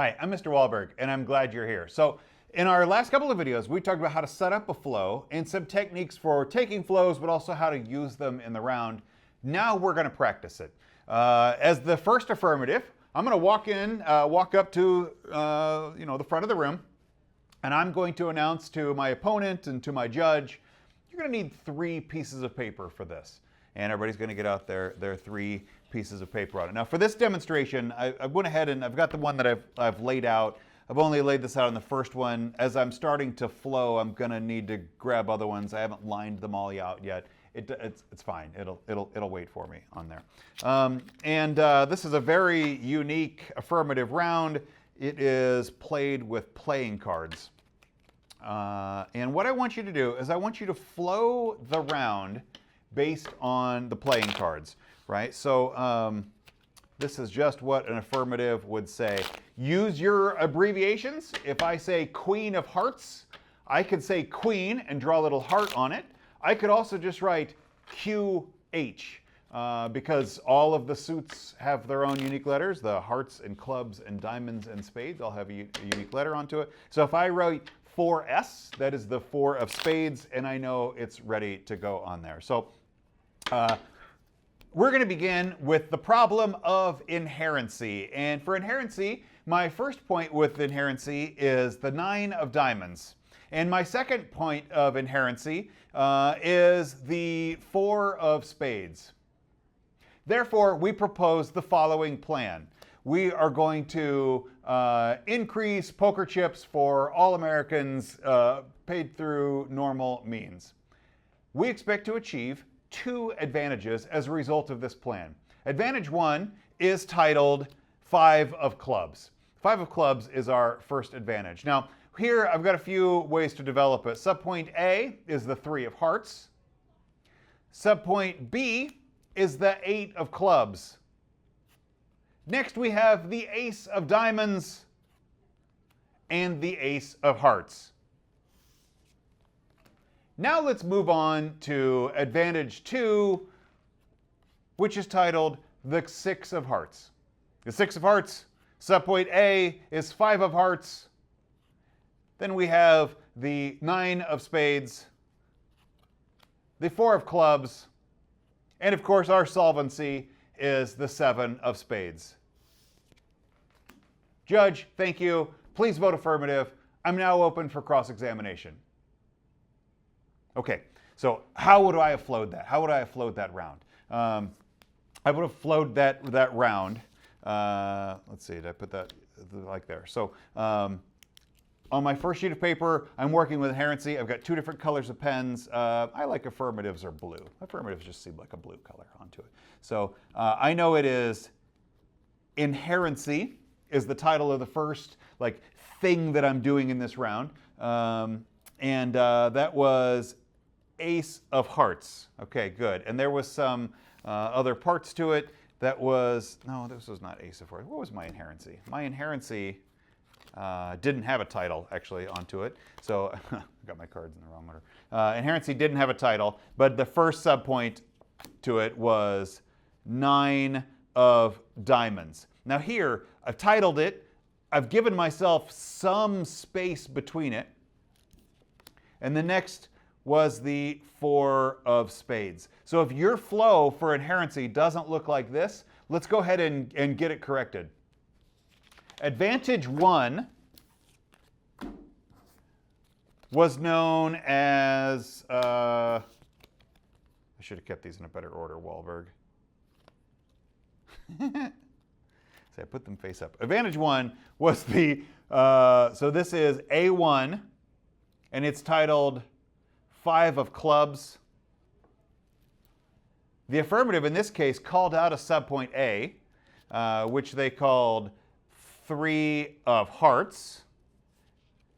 Hi, I'm Mr. Wahlberg, and I'm glad you're here. So, in our last couple of videos, we talked about how to set up a flow and some techniques for taking flows, but also how to use them in the round. Now we're going to practice it. As the first affirmative, I'm going to walk up to the front of the room, and I'm going to announce to my opponent and to my judge, you're going to need 3 pieces of paper for this. And everybody's going to get out their 3 pieces of paper on it. Now for this demonstration, I went ahead and I've got the one that I've laid out. I've only laid this out on the first one. As I'm starting to flow, I'm going to need to grab other ones. I haven't lined them all out yet. It's fine. It'll wait for me on there. This is a very unique affirmative round. It is played with playing cards. And what I want you to do is I want you to flow the round based on the playing cards, right? So this is just what an affirmative would say. Use your abbreviations. If I say Queen of Hearts, I could say Queen and draw a little heart on it. I could also just write QH because all of the suits have their own unique letters. The hearts and clubs and diamonds and spades all have a unique letter onto it. So if I write 4S, that is the 4 of spades, and I know it's ready to go on there. So we're going to begin with the problem of inherency. And for inherency, my first point with inherency is the 9 of diamonds. And my second point of inherency is the 4 of spades. Therefore, we propose the following plan. We are going to increase poker chips for all Americans paid through normal means. We expect to achieve 2 advantages as a result of this plan. Advantage 1 is titled 5 of clubs. 5 of clubs is our first advantage. Now, here I've got a few ways to develop it. Subpoint A is the 3 of hearts. Subpoint B is the 8 of clubs. Next we have the ace of diamonds and the ace of hearts. Now let's move on to advantage 2, which is titled the 6 of hearts. The 6 of hearts, subpoint A is 5 of hearts. Then we have the 9 of spades, the 4 of clubs, and of course our solvency is the 7 of spades. Judge, thank you. Please vote affirmative. I'm now open for cross-examination. Okay, so how would I have flowed that? How would I have flowed that round? I would have flowed that round. Let's see, did I put that like there? So on my first sheet of paper, I'm working with inherency. I've got 2 different colors of pens. I like affirmatives or blue. Affirmatives just seem like a blue color onto it. So I know it is inherency is the title of the first thing that I'm doing in this round. That was ace of hearts. Okay, good. And there was some other parts to it. That was, no, this was not ace of hearts. What was my inherency? My inherency didn't have a title actually onto it. So I got my cards in the wrong order. Inherency didn't have a title, but the first subpoint to it was 9 of diamonds. Now here, I've titled it. I've given myself some space between it. And the next was the 4 of spades. So if your flow for inherency doesn't look like this, let's go ahead and get it corrected. Advantage 1 was known as, I should have kept these in a better order, Wahlberg. So I put them face up. Advantage 1 was the, so this is A1, and it's titled 5 of clubs. The affirmative in this case called out a subpoint A, which they called 3 of hearts.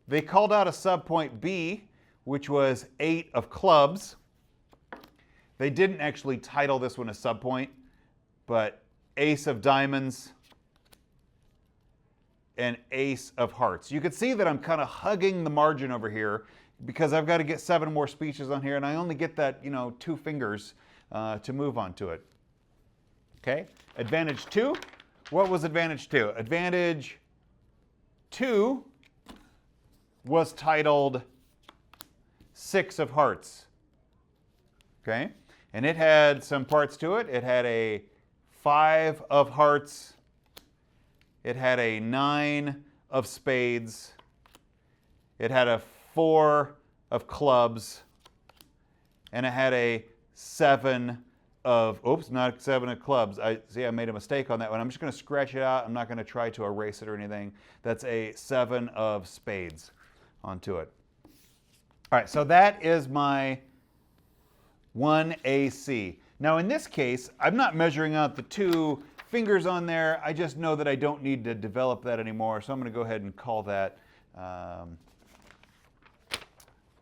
They called out a subpoint B, which was 8 of clubs. They didn't actually title this one a subpoint, but ace of diamonds and ace of hearts. You can see that I'm kind of hugging the margin over here because I've got to get 7 more speeches on here, and I only get that, 2 fingers to move on to it. Okay, advantage 2. What was advantage 2? Advantage 2 was titled 6 of hearts. Okay? And it had some parts to it. It had a 5 of hearts. It had a 9 of spades. It had a 4 of clubs. And it had a 7 of, oops, not 7 of clubs. I made a mistake on that one. I'm just going to scratch it out. I'm not going to try to erase it or anything. That's a 7 of spades onto it. All right, so that is my 1AC. Now in this case, I'm not measuring out the 2 fingers on there. I just know that I don't need to develop that anymore. So I'm going to go ahead and call that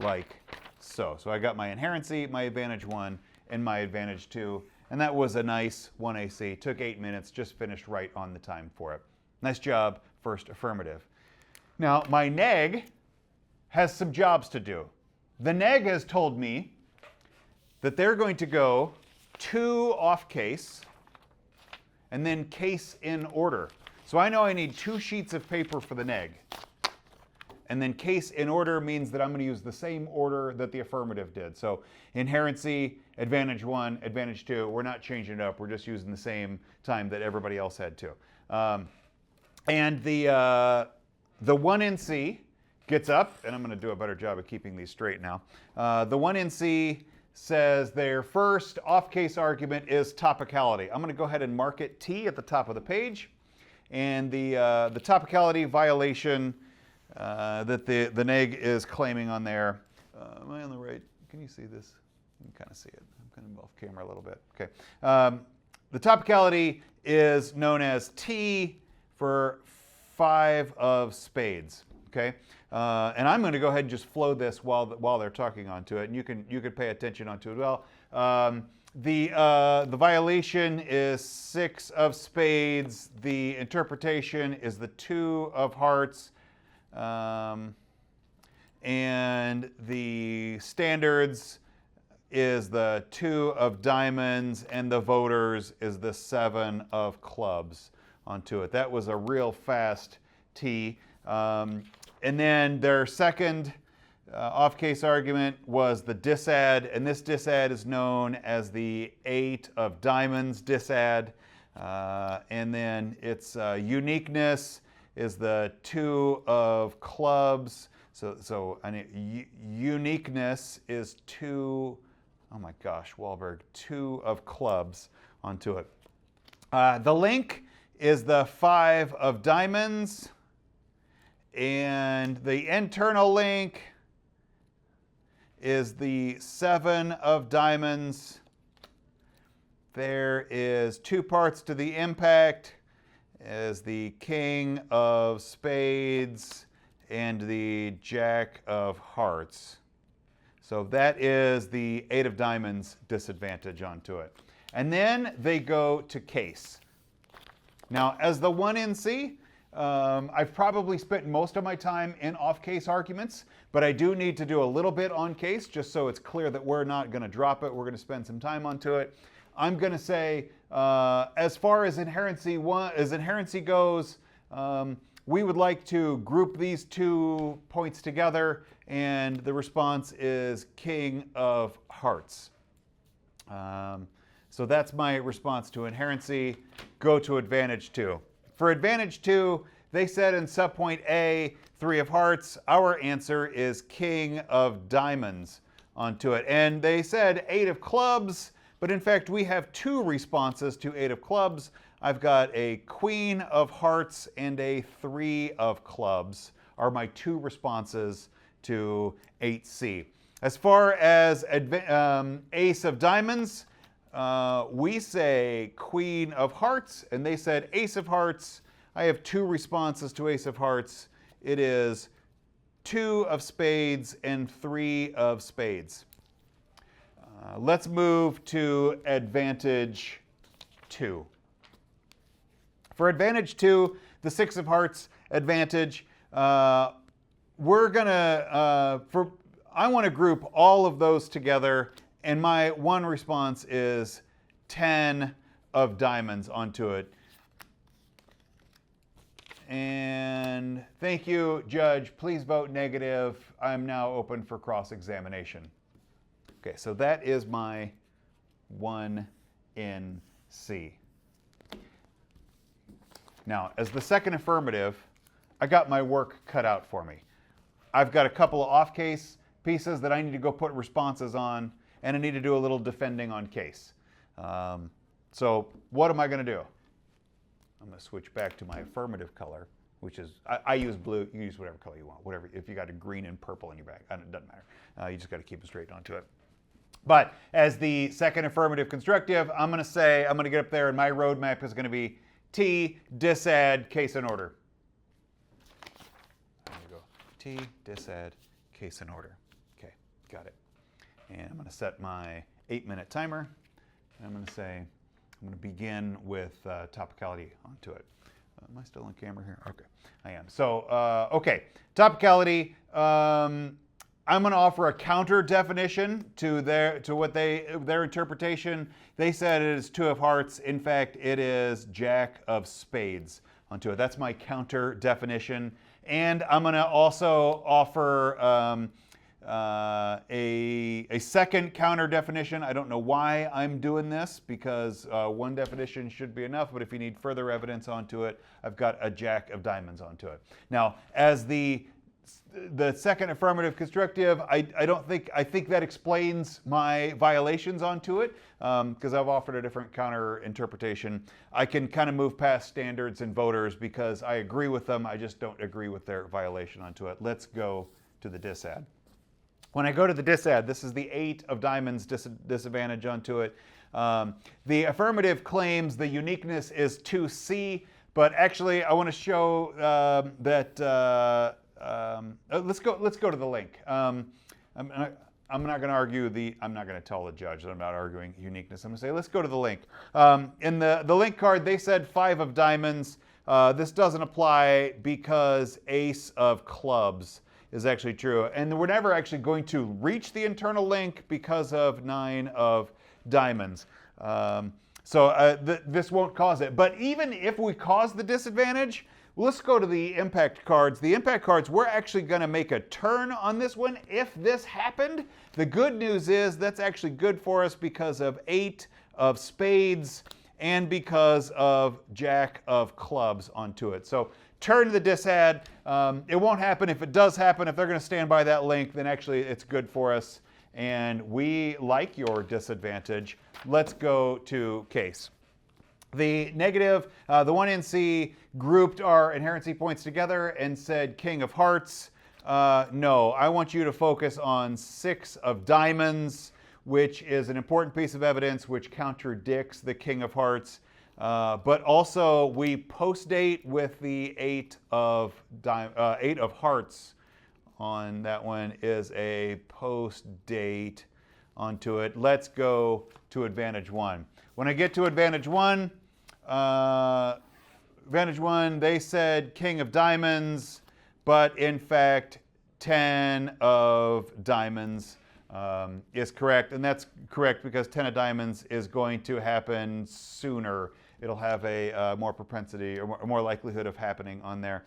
like so. So I got my inherency, my advantage 1, and my advantage 2. And that was a nice 1AC. Took 8 minutes, just finished right on the time for it. Nice job, first affirmative. Now my neg has some jobs to do. The neg has told me that they're going to go 2 off case and then case in order. So I know I need 2 sheets of paper for the neg. And then case in order means that I'm going to use the same order that the affirmative did. So inherency, advantage 1, advantage 2. We're not changing it up. We're just using the same time that everybody else had to. And the 1NC gets up, and I'm going to do a better job of keeping these straight now. The 1NC says their first off-case argument is topicality. I'm going to go ahead and mark it T at the top of the page. And the topicality violation that the neg is claiming on there. Am I on the right? Can you see this? You can kind of see it. I'm kind of off camera a little bit. Okay. The topicality is known as T for 5 of spades. Okay. And I'm going to go ahead and just flow this while they're talking onto it, and you can pay attention onto it well. The violation is 6 of spades. The interpretation is the 2 of hearts. And the standards is the 2 of diamonds, and the voters is the 7 of clubs onto it. That was a real fast T. And then their second off-case argument was the disad, and this disad is known as the 8 of diamonds disad. And then its uniqueness is the 2 of clubs. So uniqueness is 2, oh my gosh, Wahlberg, 2 of clubs onto it. The link is the 5 of diamonds, and the internal link is the 7 of diamonds. There is 2 parts to the impact, is the king of spades and the jack of hearts. So that is the 8 of diamonds disadvantage onto it. And then they go to case. Now, as the 1NC, I've probably spent most of my time in off-case arguments, but I do need to do a little bit on case just so it's clear that we're not going to drop it. We're going to spend some time onto it. I'm going to say, as far as inherency goes, we would like to group these 2 points together, and the response is king of hearts. So that's my response to inherency. Go to advantage 2. For advantage 2, they said in subpoint A, 3 of hearts. Our answer is king of diamonds onto it. And they said 8 of clubs, but in fact we have 2 responses to 8 of clubs. I've got a queen of hearts and a 3 of clubs are my 2 responses to 8C. As far as ace of diamonds, we say queen of hearts, and they said ace of hearts. I have 2 responses to ace of hearts. It is 2 of spades and 3 of spades. Let's move to advantage 2. For advantage 2, the 6 of hearts advantage, we're gonna, I want to group all of those together, and my one response is 10 of diamonds onto it. And thank you, Judge. Please vote negative. I'm now open for cross-examination. Okay, so that is my 1 in C. Now, as the second affirmative, I got my work cut out for me. I've got a couple of off-case pieces that I need to go put responses on, and I need to do a little defending on case. So what am I going to do? I'm going to switch back to my affirmative color, which is, I use blue. You use whatever color you want. Whatever. If you got a green and purple in your bag, it doesn't matter. You just got to keep it straight onto it. But as the second affirmative constructive, I'm going to get up there, and my roadmap is going to be T, disadd, case in order. There you go. T, disadd, case in order. Okay, got it. And I'm going to set my 8-minute timer. And I'm going to say, I'm going to begin with topicality onto it. Am I still on camera here? Okay, I am. So, okay, topicality. I'm going to offer a counter definition to their interpretation. They said it is 2 of hearts. In fact, it is Jack of spades onto it. That's my counter definition. And I'm going to also offer a second counter definition. I don't know why I'm doing this, because one definition should be enough, but if you need further evidence onto it, I've got a Jack of diamonds onto it. Now, as the second affirmative constructive, I think that explains my violations onto it, because I've offered a different counter interpretation. I can kind of move past standards and voters because I agree with them. I just don't agree with their violation onto it. Let's go to the disadd. When I go to the disadd, this is the 8 of diamonds disadvantage onto it. The affirmative claims the uniqueness is 2C, but actually I want to show that. Let's go to the link. I'm not going to argue I'm not going to tell the judge that I'm not arguing uniqueness. I'm going to say, let's go to the link. In the link card, they said 5 of diamonds. This doesn't apply because ace of clubs is actually true. And we're never actually going to reach the internal link because of 9 of diamonds. This won't cause it. But even if we cause the disadvantage, let's go to the impact cards. The impact cards, we're actually going to make a turn on this one if this happened. The good news is that's actually good for us because of 8 of spades and because of Jack of clubs onto it. So turn to the disadd. It won't happen. If it does happen, if they're going to stand by that link, then actually it's good for us. And we like your disadvantage. Let's go to case. The negative, the 1 in C, grouped our inherency points together and said king of hearts. No, I want you to focus on 6 of diamonds, which is an important piece of evidence which contradicts the king of hearts. But also we post-date with the 8 of hearts on that one is a post-date onto it. Let's go to advantage 1. When I get to advantage 1, they said king of diamonds, but in fact 10 of diamonds is correct, and that's correct because 10 of diamonds is going to happen sooner. It'll have a more propensity or more likelihood of happening on there.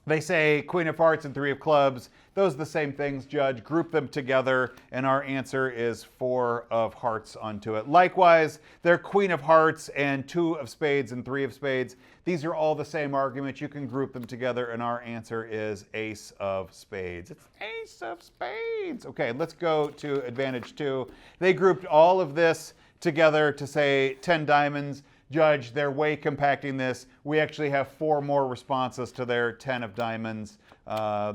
They say queen of hearts and 3 of clubs. Those are the same things, Judge. Group them together, and our answer is 4 of hearts onto it. Likewise, they're queen of hearts and 2 of spades and 3 of spades. These are all the same arguments. You can group them together, and our answer is ace of spades. It's ace of spades. Okay, let's go to advantage 2. They grouped all of this together to say 10 diamonds. Judge, they're way compacting this. We actually have 4 more responses to their 10 of diamonds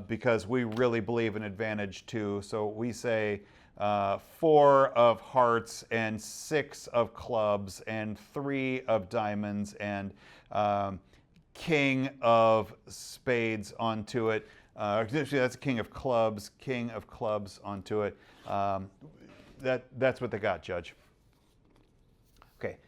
because we really believe in advantage 2. So we say 4 of hearts and 6 of clubs and 3 of diamonds and king of spades onto it. Actually, that's a king of clubs onto it. That's what they got, Judge. Okay.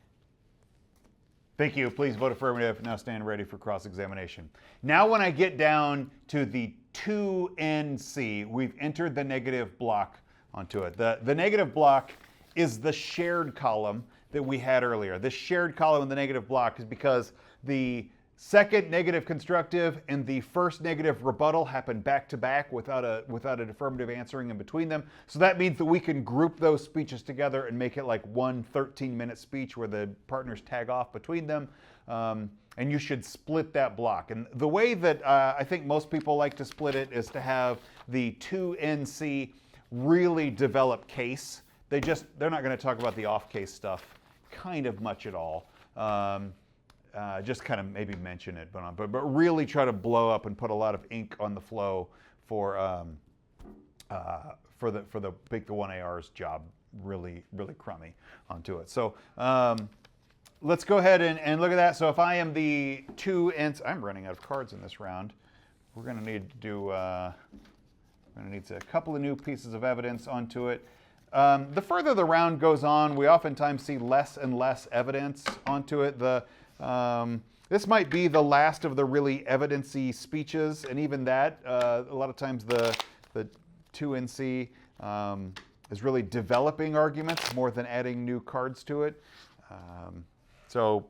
Thank you. Please vote affirmative. Now stand ready for cross-examination. Now when I get down to the 2NC, we've entered the negative block onto it. The negative block is the shared column that we had earlier. This shared column in the negative block is because the Second negative constructive and the first negative rebuttal happen back to back without an affirmative answering in between them. So that means that we can group those speeches together and make it like one 13-minute speech where the partners tag off between them. And you should split that block. And the way that I think most people like to split it is to have the 2NC really develop case. They're not going to talk about the off case stuff kind of much at all. Just kind of maybe mention it, but really try to blow up and put a lot of ink on the flow for the Bake the 1AR's job really crummy onto it. So let's go ahead and look at that. So if I am the 2NC, I'm running out of cards in this round. We're going to need to do. We're going to need a couple of new pieces of evidence onto it. The further the round goes on, we oftentimes see less and less evidence onto it. This might be the last of the really evidence-y speeches, and even that, a lot of times the 2NC is really developing arguments more than adding new cards to it. So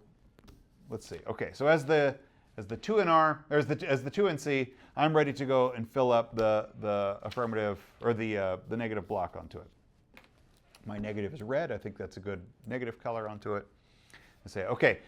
let's see. Okay, so as the 2NR, or as the 2NC, I'm ready to go and fill up the affirmative or the negative block onto it. My negative is red. I think that's a good negative color onto it. I say, okay,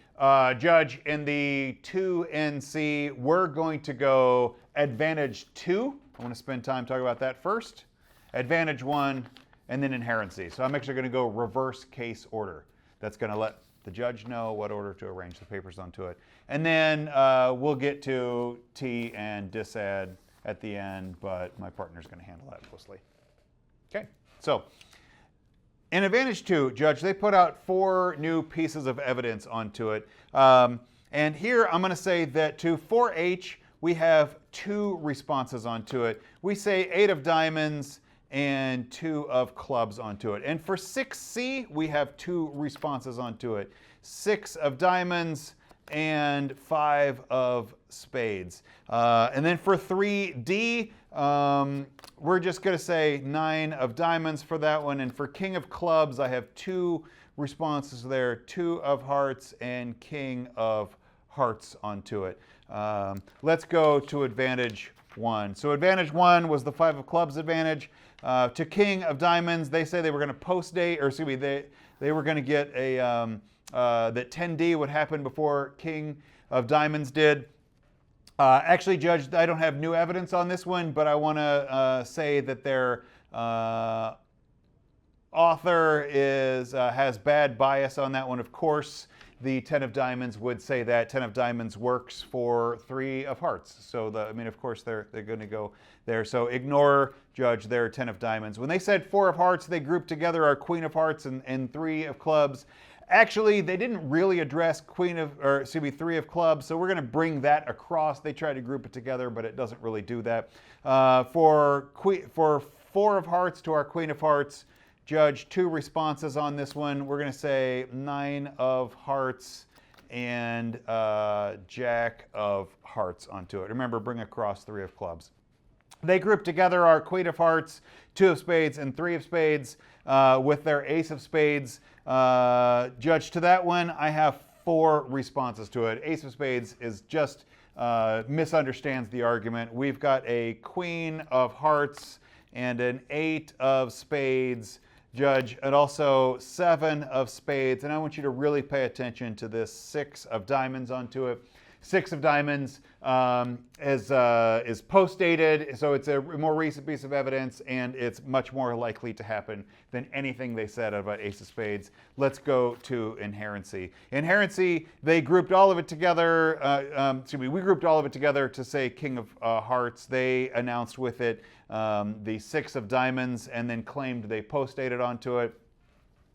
Judge, in the 2NC, we're going to go advantage 2. I want to spend time talking about that first. Advantage 1, and then inherency. So I'm actually going to go reverse case order. That's going to let the judge know what order to arrange the papers onto it. And then we'll get to T and disad at the end, but my partner's going to handle that mostly. Okay, so in Advantage 2, Judge, they put out 4 new pieces of evidence onto it. And here I'm going to say that to 4H, we have 2 responses onto it. We say 8 of diamonds and 2 of clubs onto it. And for 6C, we have 2 responses onto it. 6 of diamonds and 5 of spades. And then for 3D, we're just going to say 9 of diamonds for that one. And for king of clubs, I have 2 responses there, 2 of hearts and king of hearts onto it. Let's go to advantage 1. So advantage 1 was the 5 of clubs advantage. To king of diamonds, they say they were going to post date, or excuse me, they were going to get a that 10D would happen before king of diamonds did. Actually, Judge, I don't have new evidence on this one, but I want to say that their author has bad bias on that one. Of course, the 10 of diamonds would say that 10 of diamonds works for 3 of hearts. So, of course, they're going to go there. So ignore, Judge, their 10 of diamonds. When they said 4 of hearts, they grouped together our queen of hearts and 3 of clubs. Actually, they didn't really address 3 of clubs, so we're going to bring that across. They tried to group it together, but it doesn't really do that. For 4 of hearts to our queen of hearts, Judge, 2 responses on this one. We're going to say 9 of hearts and jack of hearts onto it. Remember, bring across 3 of clubs. They grouped together our queen of hearts, 2 of spades, and 3 of spades with their ace of spades. Judge, to that one, I have 4 responses to it. Ace of spades is just misunderstands the argument. We've got a queen of hearts and an 8 of spades, Judge, and also 7 of spades. And I want you to really pay attention to this 6 of diamonds onto it. 6 of diamonds is post-dated, so it's a more recent piece of evidence, and it's much more likely to happen than anything they said about ace of spades. Let's go to inherency. Inherency, they grouped all of it together. We grouped all of it together to say king of hearts. They announced with it the 6 of diamonds and then claimed they post-dated onto it.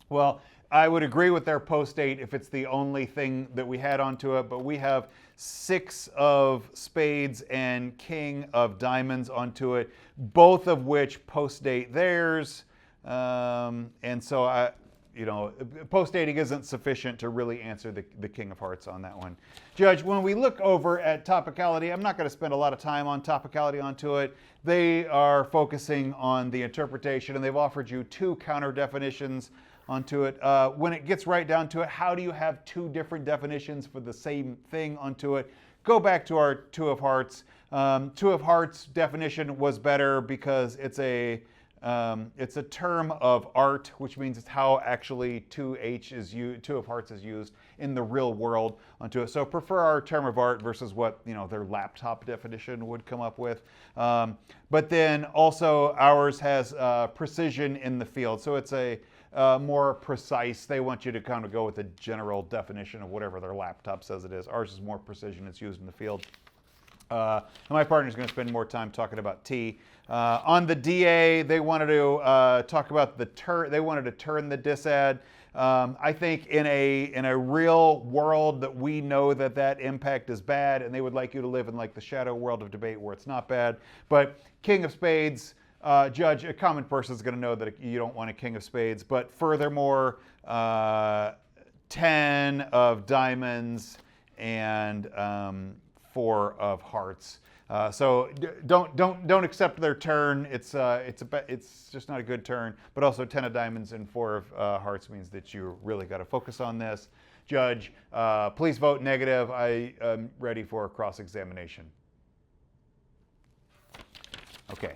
Well, I would agree with their post-date if it's the only thing that we had onto it, but we have 6 of spades and king of diamonds onto it, both of which post-date theirs. And so post-dating isn't sufficient to really answer the king of hearts on that one. Judge, when we look over at topicality, I'm not going to spend a lot of time on topicality onto it. They are focusing on the interpretation, and they've offered you 2 counter definitions onto it. When it gets right down to it, how do you have 2 different definitions for the same thing onto it? go back to our Two of Hearts. Two of Hearts definition was better because it's a term of art, which means it's how actually Two of Hearts is used in the real world onto it. So prefer our term of art versus what their laptop definition would come up with. But then also ours has precision in the field, so it's a more precise. They want you to kind of go with a general definition of whatever their laptop says it is. Ours is more precision. It's used in the field. And my partner's going to spend more time talking about T. On the DA, they wanted to talk about the turn. They wanted to turn the disad. I think in a real world that we know that impact is bad, and they would like you to live in like the shadow world of debate where it's not bad. But King of Spades, Judge, a common person is going to know that you don't want a King of Spades. But furthermore, 10 of diamonds and 4 of hearts. So don't accept their turn. It's just not a good turn. But also 10 of diamonds and 4 of hearts means that you really got to focus on this. Judge, please vote negative. I am ready for a cross-examination. Okay.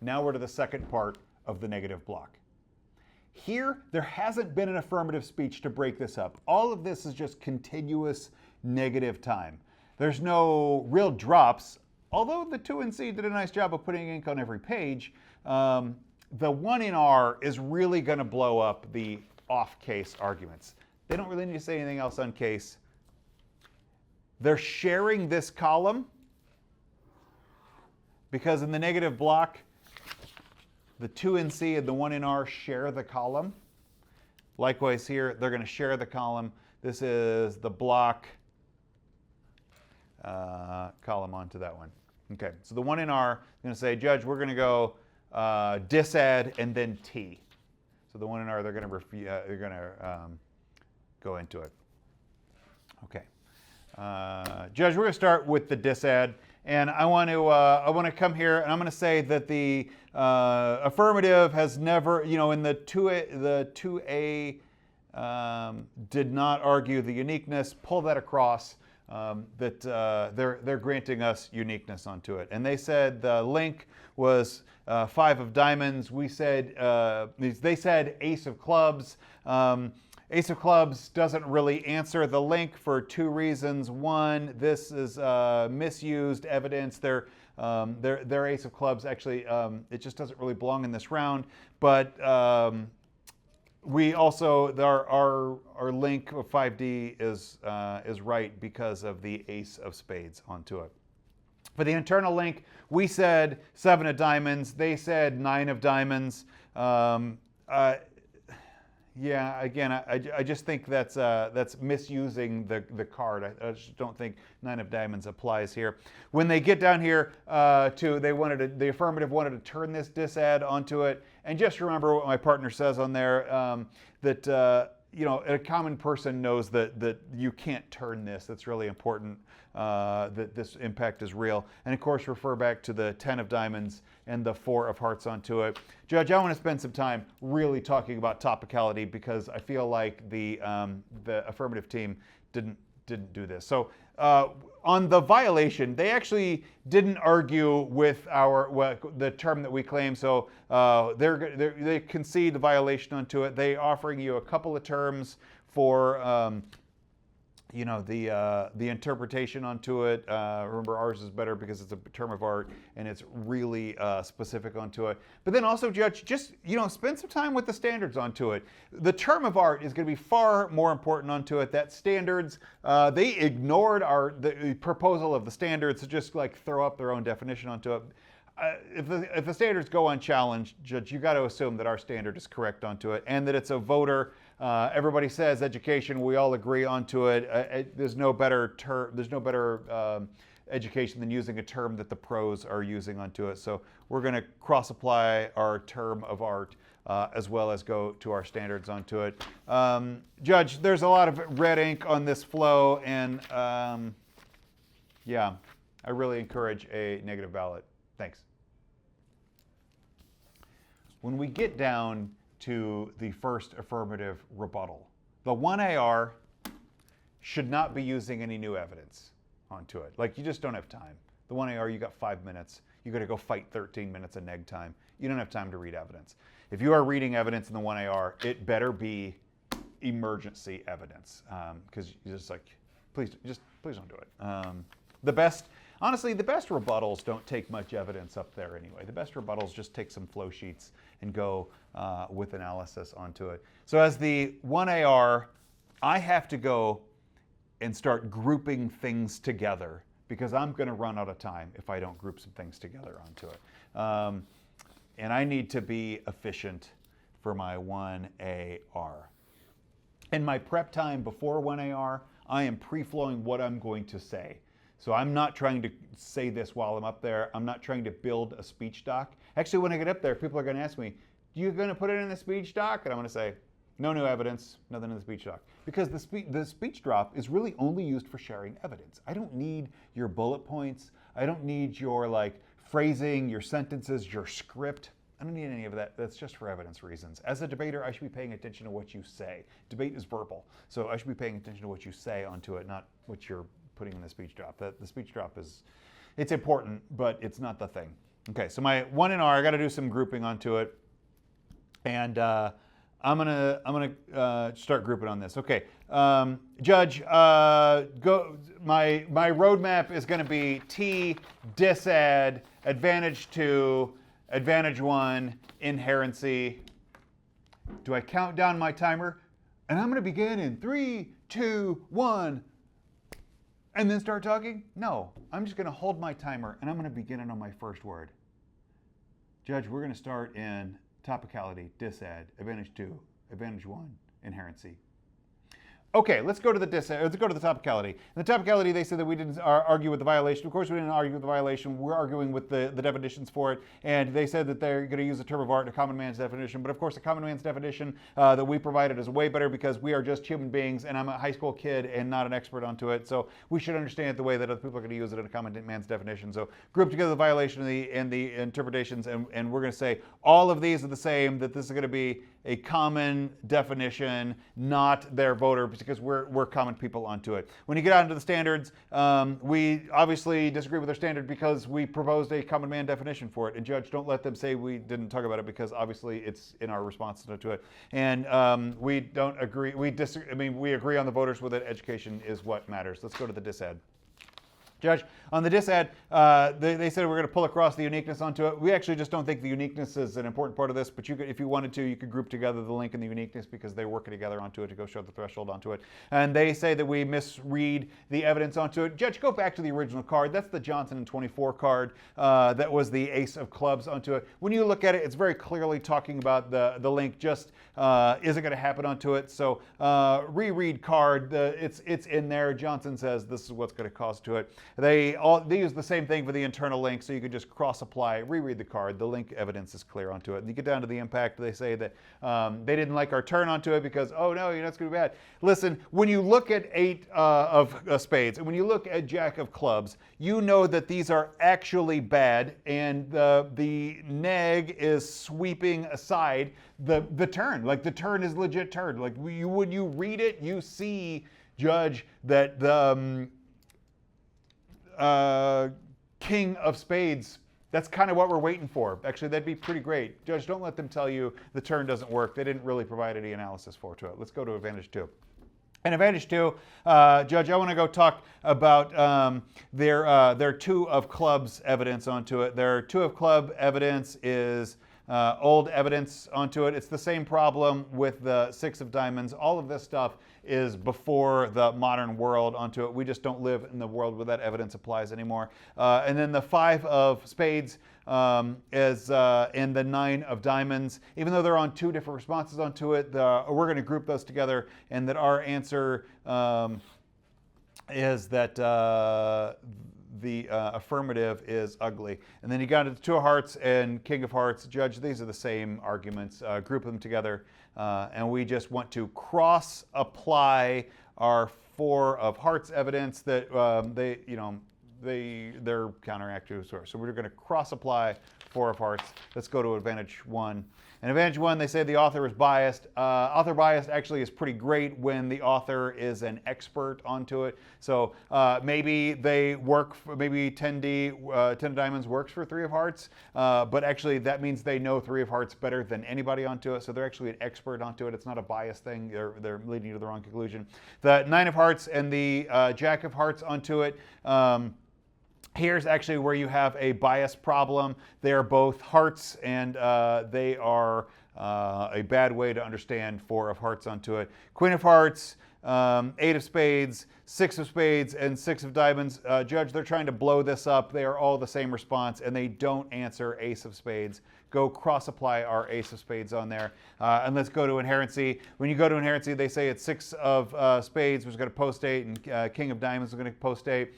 Now we're to the second part of the negative block. Here, there hasn't been an affirmative speech to break this up. All of this is just continuous negative time. There's no real drops, although the 2 in C did a nice job of putting ink on every page. The 1 in R is really going to blow up the off-case arguments. They don't really need to say anything else on case. They're sharing this column because in the negative block, the 2 in C and the 1 in R share the column. Likewise here, they're going to share the column. This is the block column onto that one. Okay, so the 1 in R, I'm going to say, Judge, we're going to go disad and then T. So the 1 in R, they're going to go into it. Okay, Judge, we're going to start with the disad, and I want to come here and I'm going to say that the affirmative has never, in the 2A did not argue the uniqueness. Pull that across. That they're granting us uniqueness onto it. And they said the link was 5 of diamonds. We said, they said ace of clubs. Ace of clubs doesn't really answer the link for 2 reasons. One, this is misused evidence. Their ace of clubs actually, it just doesn't really belong in this round. But we also, our link of 5D is right because of the ace of spades onto it. For the internal link, we said 7 of diamonds. They said 9 of diamonds. Yeah, again, I just think that's misusing the card. I just don't think 9 of diamonds applies here. When they get down here the affirmative wanted to turn this disad onto it. And just remember what my partner says on there, that a common person knows that you can't turn this. That's really important, that this impact is real. And of course, refer back to the 10 of diamonds and the 4 of hearts onto it. Judge, I want to spend some time really talking about topicality because I feel like the affirmative team didn't do this. So on the violation, they actually didn't argue with the term that we claim. So they concede the violation onto it. They offering you a couple of terms for the interpretation onto it. Remember, ours is better because it's a term of art and it's really specific onto it. But then also, Judge, just spend some time with the standards onto it. The term of art is going to be far more important onto it. That standards, they ignored the proposal of the standards to just like throw up their own definition onto it. If the standards go unchallenged, Judge, you got to assume that our standard is correct onto it and that it's a voter. Everybody says education. We all agree onto it. There's no better term. There's no better education than using a term that the pros are using onto it. So we're going to cross-apply our term of art as well as go to our standards onto it. Judge, there's a lot of red ink on this flow, and yeah, I really encourage a negative ballot. Thanks. When we get down to the first affirmative rebuttal, the 1AR should not be using any new evidence. onto it. Like, you just don't have time. The 1AR, you got 5 minutes. You got to go fight 13 minutes of neg time. You don't have time to read evidence. If you are reading evidence in the 1AR, it better be emergency evidence, because you're just like, please don't do it. Honestly, the best rebuttals don't take much evidence up there anyway. The best rebuttals just take some flow sheets and go with analysis onto it. So as the 1AR, I have to go and start grouping things together because I'm going to run out of time if I don't group some things together onto it. And I need to be efficient for my 1AR. In my prep time before 1AR, I am pre-flowing what I'm going to say. So I'm not trying to say this while I'm up there. I'm not trying to build a speech doc. Actually, when I get up there, people are going to ask me, you going to put it in the speech doc? And I'm going to say, no new evidence, nothing in the speech doc. Because the speech drop is really only used for sharing evidence. I don't need your bullet points. I don't need your phrasing, your sentences, your script. I don't need any of that. That's just for evidence reasons. As a debater, I should be paying attention to what you say. Debate is verbal. So I should be paying attention to what you say onto it, not what you're putting in the speech drop. The speech drop it's important, but it's not the thing. Okay, so my 1NR, I got to do some grouping onto it, and I'm gonna start grouping on this. Okay, Judge, go. My roadmap is going to be T, disadd, advantage 2, advantage 1, inherency. Do I count down my timer? And I'm going to begin in 3, 2, 1. And then start talking? No, I'm just going to hold my timer and I'm going to begin it on my first word. Judge, we're going to start in topicality, disadd, advantage 2, advantage 1, inherency. Okay, let's go to the topicality. In the topicality, they said that we didn't argue with the violation. Of course, we didn't argue with the violation. We're arguing with the definitions for it. And they said that they're going to use a term of art, a common man's definition. But of course, the common man's definition that we provided is way better because we are just human beings, and I'm a high school kid and not an expert onto it. So we should understand it the way that other people are going to use it in a common man's definition. So group together the violation and the interpretations, and we're going to say all of these are the same, that this is going to be a common definition, not their voter, because we're common people onto it. When you get out into the standards, we obviously disagree with their standard because we proposed a common man definition for it. And Judge, don't let them say we didn't talk about it because obviously it's in our response to it. And we don't agree. We agree on the voters with it. Education is what matters. Let's go to the disadd. Judge, on the disadd, they said we're going to pull across the uniqueness onto it. We actually just don't think the uniqueness is an important part of this, but you could, if you wanted to, you could group together the link and the uniqueness because they're working together onto it to go show the threshold onto it. And they say that we misread the evidence onto it. Judge, go back to the original card. That's the Johnson and 24 card. That was the ace of clubs onto it. When you look at it, it's very clearly talking about the link just isn't going to happen onto it. So reread card, it's in there. Johnson says this is what's going to cause to it. They use the same thing for the internal link, so you could just cross-apply, reread the card. The link evidence is clear onto it. And you get down to the impact, they say that they didn't like our turn onto it because, oh no, it's going to be bad. Listen, when you look at 8 of spades, and when you look at jack of clubs, you know that these are actually bad, and the neg is sweeping aside the turn. Like, the turn is legit turn. Like, when you read it, you see, Judge, that the king of spades, that's kind of what we're waiting for. Actually, that'd be pretty great. Judge, don't let them tell you the turn doesn't work. They didn't really provide any analysis for it. Let's go to advantage 2. And advantage 2, Judge, I want to go talk about their 2 of clubs evidence onto it. Their 2 of club evidence is old evidence onto it. It's the same problem with the 6 of diamonds. All of this stuff is before the modern world onto it. We just don't live in the world where that evidence applies anymore. And then the 5 of spades is in the 9 of diamonds. Even though they're on 2 different responses onto it, we're going to group those together, and that our answer is that the affirmative is ugly. And then you got into the 2 of hearts and king of hearts. Judge, these are the same arguments. Group them together. And we just want to cross-apply our 4 of hearts evidence that they're counteract to. So we're going to cross-apply 4 of hearts. Let's go to advantage 1. In Advantage 1, they say the author is biased. Author bias actually is pretty great when the author is an expert onto it. So maybe they work, maybe 10 of Diamonds works for 3 of Hearts, but actually that means they know 3 of Hearts better than anybody onto it. So they're actually an expert onto it. It's not a bias thing. They're leading you to the wrong conclusion. The 9 of Hearts and the Jack of Hearts onto it. Here's actually where you have a bias problem. They are both hearts, and they are a bad way to understand 4 of Hearts onto it. Queen of Hearts, 8 of Spades, 6 of Spades, and 6 of Diamonds. Judge, they're trying to blow this up. They are all the same response, and they don't answer Ace of Spades. Go cross-apply our Ace of Spades on there. And let's go to Inherency. When you go to Inherency, they say it's 6 of Spades, which is going to post-date, and King of Diamonds is going to post-date.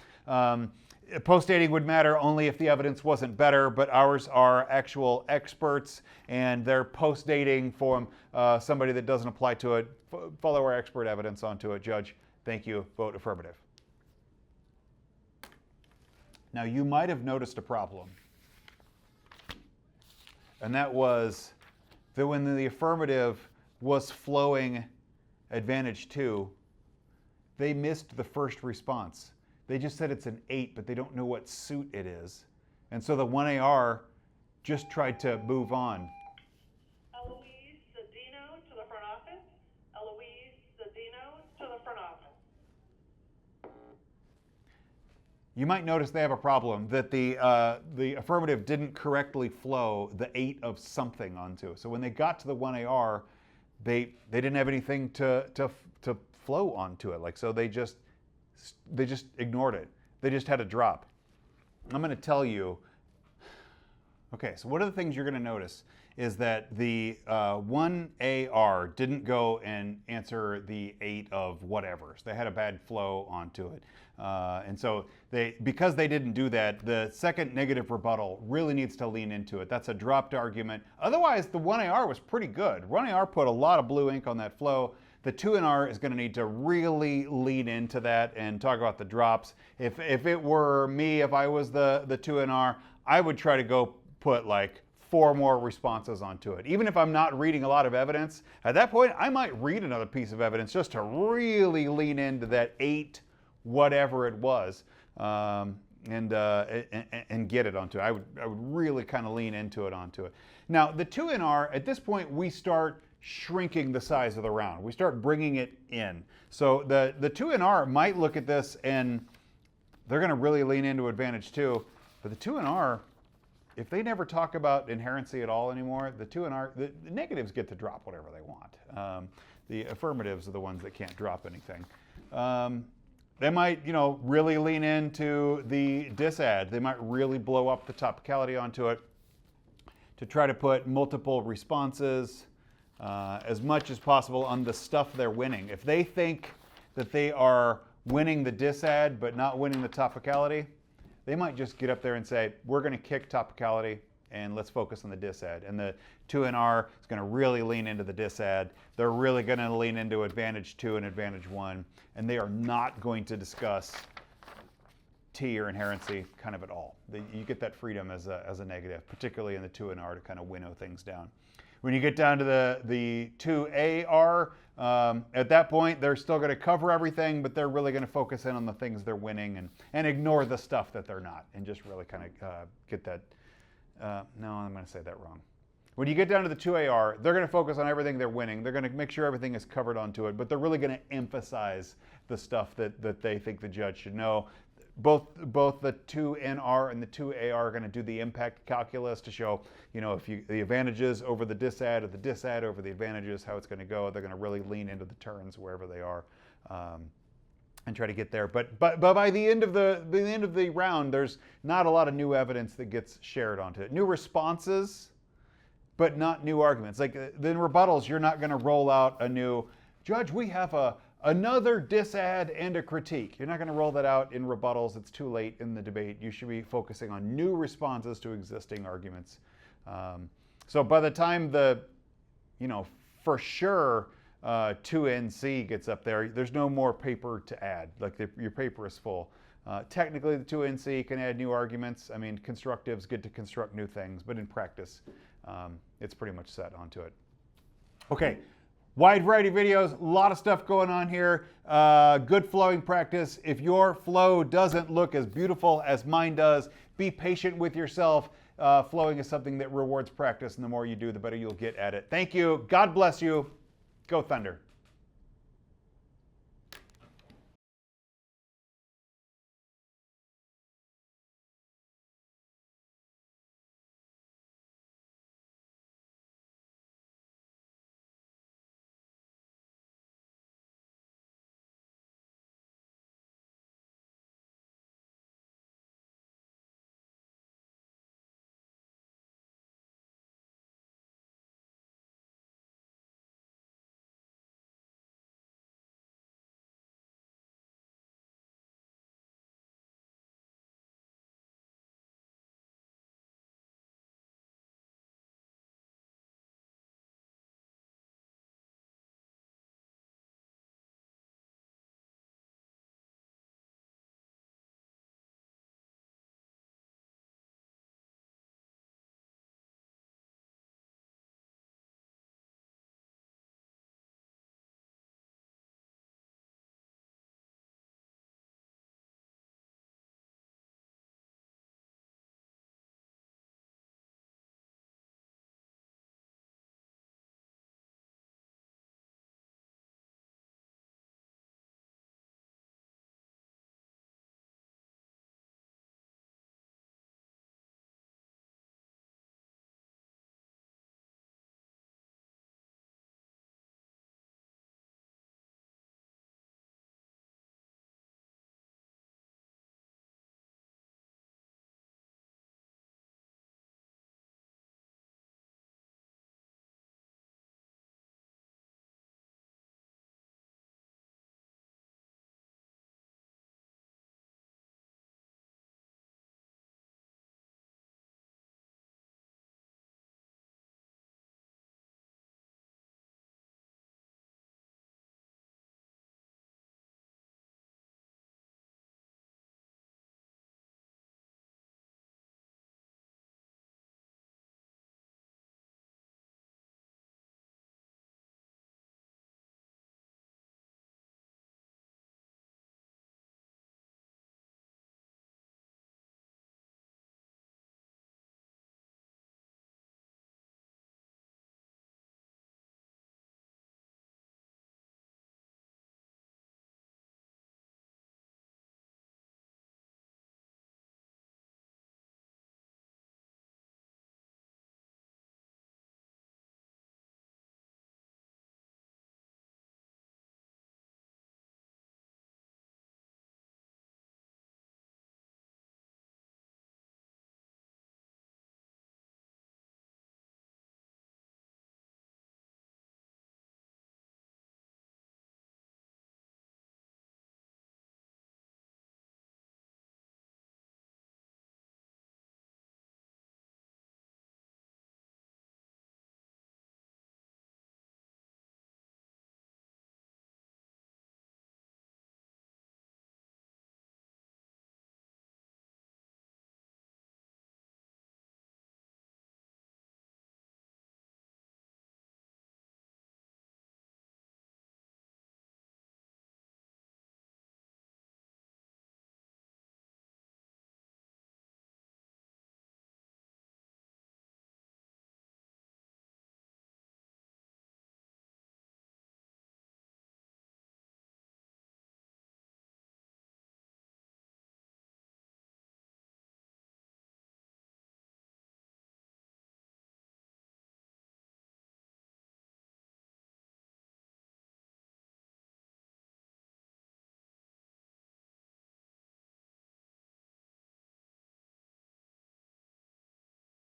Post-dating would matter only if the evidence wasn't better, but ours are actual experts, and they're post-dating from somebody that doesn't apply to it. Follow our expert evidence onto it, Judge. Thank you. Vote affirmative. Now, you might have noticed a problem, and that was that when the affirmative was flowing Advantage 2, they missed the first response. They just said it's an 8, but they don't know what suit it is. And so the 1AR just tried to move on. Eloise Cedeno to the front office. Eloise Cedeno to the front office. You might notice they have a problem, that the affirmative didn't correctly flow the 8 of something onto it. So when they got to the 1AR, they didn't have anything to flow onto it. Like, so they just ignored it. They just had a drop. I'm going to tell you, okay, so one of the things you're going to notice is that the 1AR didn't go and answer the 8 of whatever. So they had a bad flow onto it. And so because they didn't do that, the second negative rebuttal really needs to lean into it. That's a dropped argument. Otherwise, the 1AR was pretty good. 1AR put a lot of blue ink on that flow. The 2NR is going to need to really lean into that and talk about the drops. If it were me, if I was the 2NR, I would try to go put like 4 more responses onto it. Even if I'm not reading a lot of evidence, at that point, I might read another piece of evidence just to really lean into that 8, whatever it was, and get it onto it. I would really kind of lean into it onto it. Now, the 2NR, at this point, we start shrinking the size of the round. We start bringing it in. So the 2NR might look at this and they're going to really lean into Advantage 2. But the 2NR, if they never talk about inherency at all anymore, the 2NR, the negatives get to drop whatever they want. The affirmatives are the ones that can't drop anything. They might, really lean into the disad. They might really blow up the topicality onto it to try to put multiple responses as much as possible on the stuff they're winning. If they think that they are winning the disad but not winning the topicality, they might just get up there and say, we're going to kick topicality and let's focus on the disad. And the 2NR is going to really lean into the disad. They're really going to lean into Advantage 2 and Advantage 1, and they are not going to discuss T or inherency kind of at all. You get that freedom as a negative, particularly in the 2NR, to kind of winnow things down. When you get down to the 2AR, at that point, they're still going to cover everything, but they're really going to focus in on the things they're winning and ignore the stuff that they're not, and just really kind of get that. No, I'm going to say that wrong. When you get down to the 2AR, they're going to focus on everything they're winning. They're going to make sure everything is covered onto it, but they're really going to emphasize the stuff that they think the judge should know. Both the 2NR and the 2AR are going to do the impact calculus to show, if the advantages over the disad or the disad over the advantages, how it's going to go. They're going to really lean into the turns wherever they are, and try to get there. But by the end of the round, there's not a lot of new evidence that gets shared onto it. New responses, but not new arguments. Like in rebuttals, you're not going to roll out a new, Judge, we have another disad and a critique. You're not going to roll that out in rebuttals. It's too late in the debate. You should be focusing on new responses to existing arguments. So by the time for sure 2NC gets up there, there's no more paper to add. Like your paper is full. Technically, the 2NC can add new arguments. I mean, constructives get to construct new things, but in practice, it's pretty much set onto it. Okay, wide variety of videos, a lot of stuff going on here. Good flowing practice. If your flow doesn't look as beautiful as mine does, be patient with yourself. Flowing is something that rewards practice, and the more you do, the better you'll get at it. Thank you. God bless you. Go Thunder.